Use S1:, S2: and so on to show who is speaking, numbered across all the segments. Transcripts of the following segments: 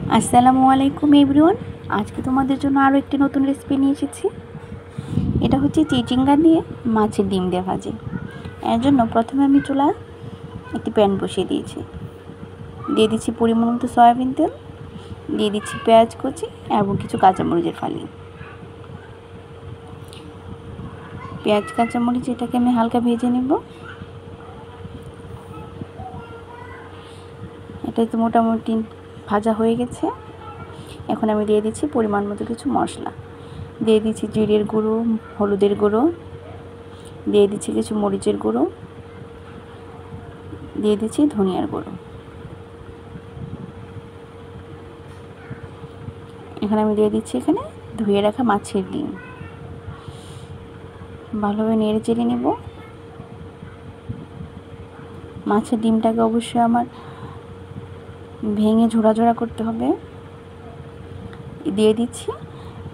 S1: আসসালামু আলাইকুম এভরিওয়ান। আজকে তোমাদের জন্য আরও একটি নতুন রেসিপি নিয়ে এসেছি। এটা হচ্ছে চিচিঙ্গা দিয়ে মাছের ডিম দিয়ে ভাজি। এর জন্য প্রথমে আমি চুলায় একটি প্যান বসিয়ে দিয়েছি। দিয়ে দিচ্ছি পরিমাণ মতো সয়াবিন তেল, দিয়ে দিচ্ছি পেঁয়াজ কুচি এবং কিছু কাঁচামরিচের ফালি। পেঁয়াজ কাঁচামরিচ এটাকে আমি হালকা ভেজে নেব। এটাই তো মোটামুটি ভাজা হয়ে গেছে। এখন আমি দিয়ে দিচ্ছি পরিমাণ মতো কিছু মশলা। দিয়ে দিচ্ছি জিরের গুঁড়ো, হলুদের গুঁড়ো, দিয়ে দিচ্ছি কিছু মরিচের গুঁড়ো, দিয়ে দিচ্ছি ধনিয়ার গুঁড়ো। এখানে আমি দিয়ে দিচ্ছি ধুয়ে রাখা মাছের ডিম। ভালোভাবে নেড়ে চেড়ে নেব। মাছের ডিমটাকে অবশ্যই আমার ভেঙে ঝোড়া ঝোড়া করতে হবে। দিয়ে দিচ্ছি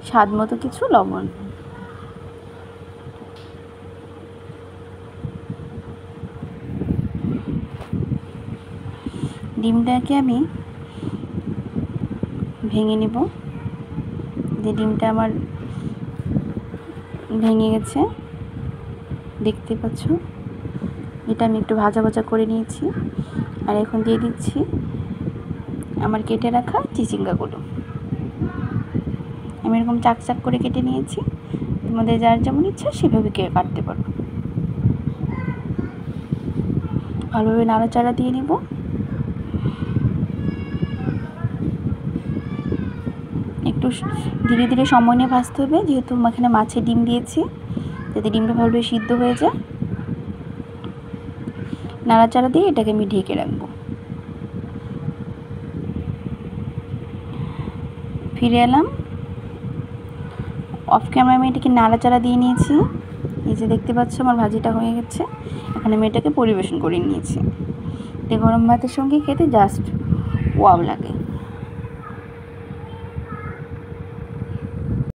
S1: স্বাদ মতো কিছু লবণ। ডিমটাকে আমি ভেঙে নেব। যে ডিমটা আমার ভেঙে গেছে, দেখতে পাচ্ছ। এটা আমি একটু ভাজা ভাজা করে নিয়েছি। আর এখন দিয়ে দিচ্ছি আমার কেটে রাখা চিচিঙ্গাগুলো। আমি এরকম চাক চাক করে কেটে নিয়েছি। তোমাদের যার যেমন ইচ্ছা সেভাবে কাটতে পারো। ভালোভাবে নাড়াচাড়া দিয়ে নেব। একটু ধীরে ধীরে সময় নিয়ে ভাজতে হবে, যেহেতু এখানে মাছের ডিম দিয়েছি, যাতে ডিমটা ভালোভাবে সিদ্ধ হয়ে যায়। নাড়াচাড়া দিয়ে এটাকে আমি ঢেকে রাখবো। ফিরে এলাম। অফ ক্যামেরা আমি এটাকে নাড়াচাড়া দিয়ে নিয়েছি। এই যে দেখতে পাচ্ছ আমার ভাজিটা হয়ে গেছে। এখন আমি এটাকে পরিবেশন করে নিয়েছি। এটা গরম ভাতের সঙ্গে খেতে জাস্ট ওয়াও লাগে।